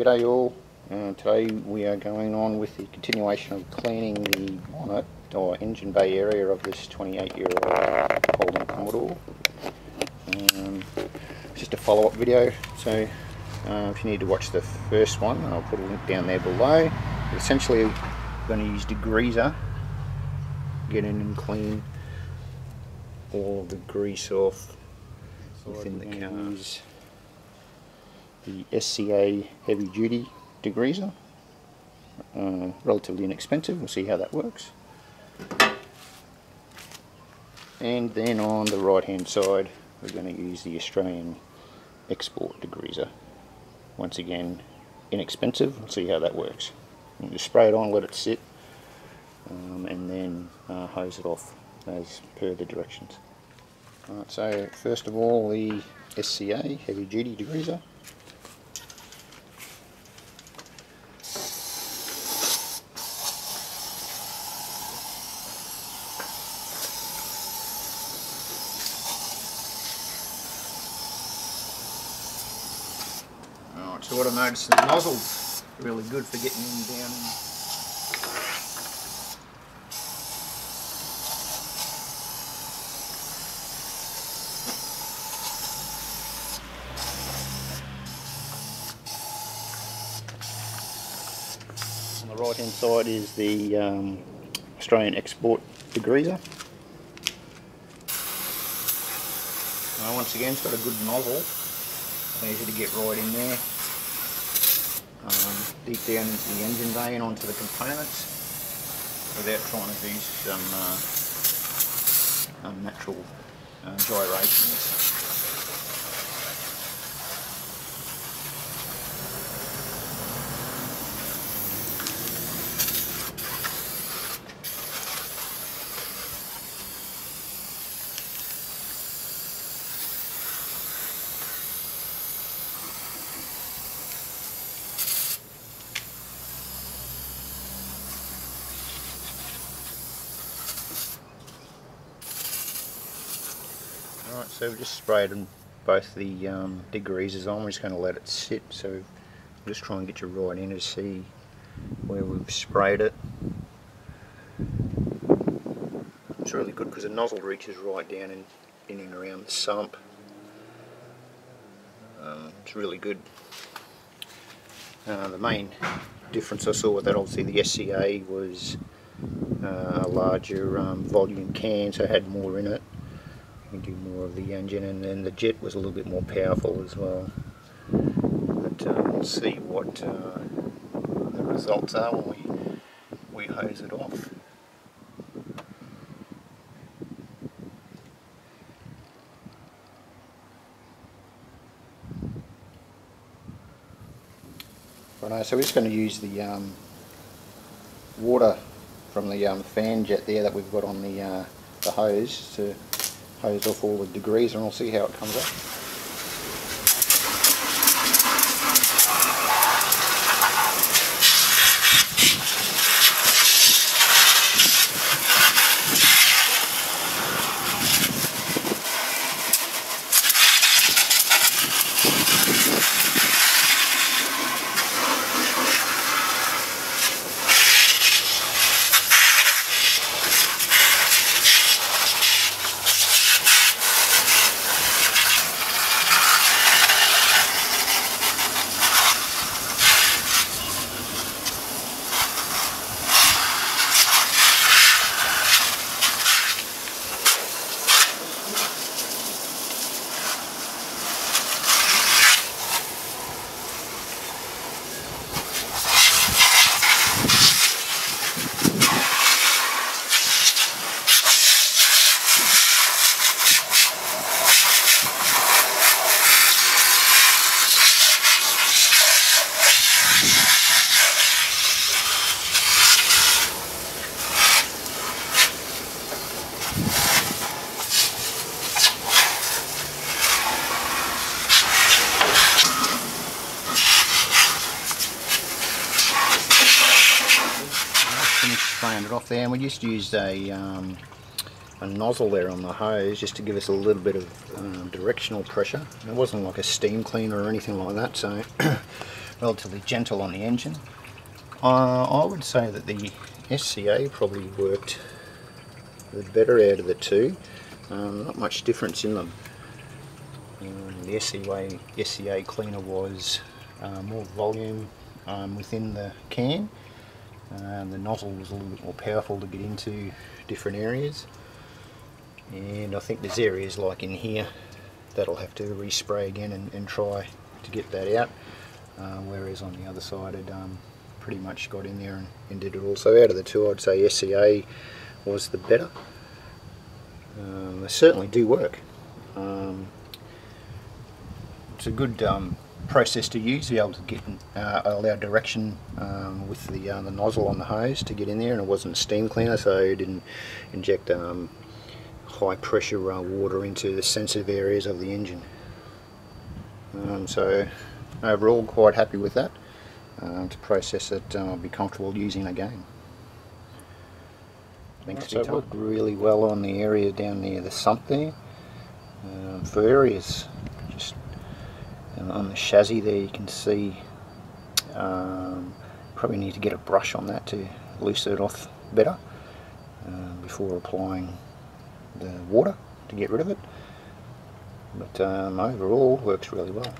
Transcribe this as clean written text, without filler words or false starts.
G'day all. Today we are going on with the continuation of cleaning the bonnet or engine bay area of this 28-year-old Holden Commodore. Just a follow-up video, so if you need to watch the first one, I'll put a link down there below. But essentially we're going to use degreaser, get in and clean all the grease off within the car. Use the SCA heavy duty degreaser, relatively inexpensive. We'll see how that works. And then on the right hand side we're going to use the Australian export degreaser. Once again, inexpensive. We'll see how that works. You just spray it on, let it sit, and then hose it off as per the directions. Alright, so first of all, the SCA heavy duty degreaser. Alright, so what I noticed, the nozzle's really good for getting in down. On the right hand side is the Australian export degreaser. Once again, it's got a good nozzle, easy to get right in there, deep down into the engine bay and onto the components without trying to do some unnatural gyrations. Alright, so we've just sprayed both the degreasers on. We're just going to let it sit, so we'll just try and get you right in to see where we've sprayed it. It's really good because the nozzle reaches right down in and around the sump. It's really good. The main difference I saw with that, obviously the SCA was a larger volume can, so it had more in it. We do more of the engine, and then the jet was a little bit more powerful as well. But we'll see what the results are when we hose it off. Right, so we're just going to use the water from the fan jet there that we've got on the hose to hose off all the degreaser, and we'll see how it comes up. Spraying it off there, and we just used a nozzle there on the hose just to give us a little bit of directional pressure. It wasn't like a steam cleaner or anything like that, so relatively gentle on the engine. I would say that the SCA probably worked the better out of the two. Not much difference in them. The SCA cleaner was more volume within the can. The nozzle was a little bit more powerful to get into different areas, and I think there's areas like in here that'll have to respray again and try to get that out, whereas on the other side it pretty much got in there and did it all. So out of the two, I'd say SCA was the better. They certainly do work. It's a good process to use, to be able to get allow direction with the nozzle on the hose to get in there, and it wasn't a steam cleaner, so it didn't inject high pressure water into the sensitive areas of the engine. So overall quite happy with that. To process it, I'll be comfortable using again. Thanks so it worked really well on the area down near the sump there. For areas just on the chassis there, you can see probably need to get a brush on that to loosen it off better before applying the water to get rid of it. But overall works really well.